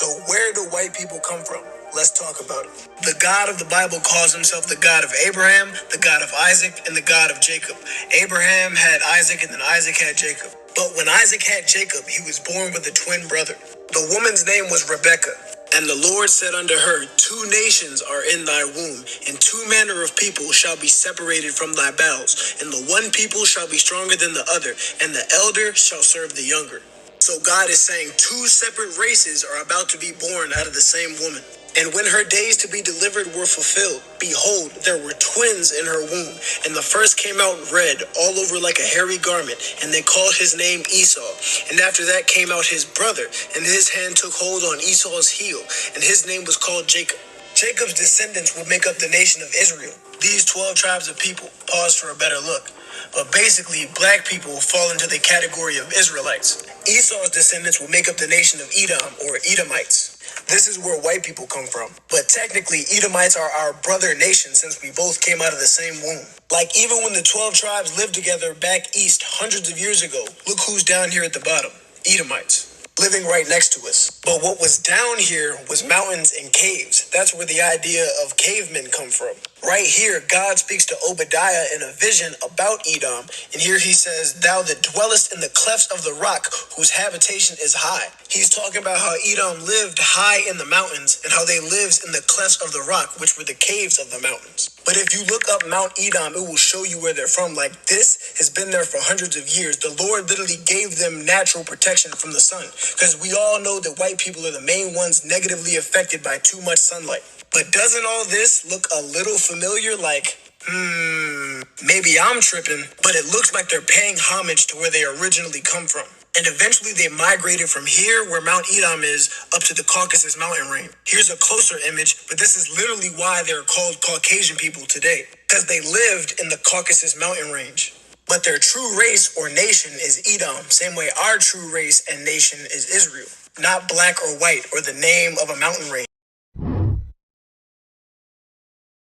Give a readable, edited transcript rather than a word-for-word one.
So where do white people come from? Let's talk about it. The God of the Bible calls himself the God of Abraham, the God of Isaac, and the God of Jacob. Abraham had Isaac, and then Isaac had Jacob. But when Isaac had Jacob, he was born with a twin brother. The woman's name was Rebekah. And the Lord said unto her, 2 nations are in thy womb, and 2 manner of people shall be separated from thy bowels. And the one people shall be stronger than the other, and the elder shall serve the younger. So God is saying 2 separate races are about to be born out of the same woman. And when her days to be delivered were fulfilled, behold, there were twins in her womb. And the first came out red, all over like a hairy garment, and they called his name Esau. And after that came out his brother, and his hand took hold on Esau's heel, and his name was called Jacob. Jacob's descendants would make up the nation of Israel. These 12 tribes of people. Pause for a better look. But basically, black people fall into the category of Israelites. Esau's descendants will make up the nation of Edom, or Edomites. This is where white people come from. But technically, Edomites are our brother nation since we both came out of the same womb. Like even when the 12 tribes lived together back east hundreds of years ago, look who's down here at the bottom. Edomites. Living right next to us. But what was down here was mountains and caves. That's where the idea of cavemen come from. Right here, God speaks to Obadiah in a vision about Edom, and here he says, thou that dwellest in the clefts of the rock, whose habitation is high. He's talking about how Edom lived high in the mountains, and how they lived in the clefts of the rock, which were the caves of the mountains. But if you look up Mount Edom, it will show you where they're from. Like, this has been there for hundreds of years. The Lord literally gave them natural protection from the sun, because we all know that white people are the main ones negatively affected by too much sunlight. But doesn't all this look a little familiar? Like, maybe I'm tripping, but it looks like they're paying homage to where they originally come from. And eventually they migrated from here, where Mount Edom is, up to the Caucasus mountain range. Here's a closer image, but this is literally why they're called Caucasian people today, because they lived in the Caucasus mountain range. But their true race or nation is Edom, same way our true race and nation is Israel. Not black or white or the name of a mountain range.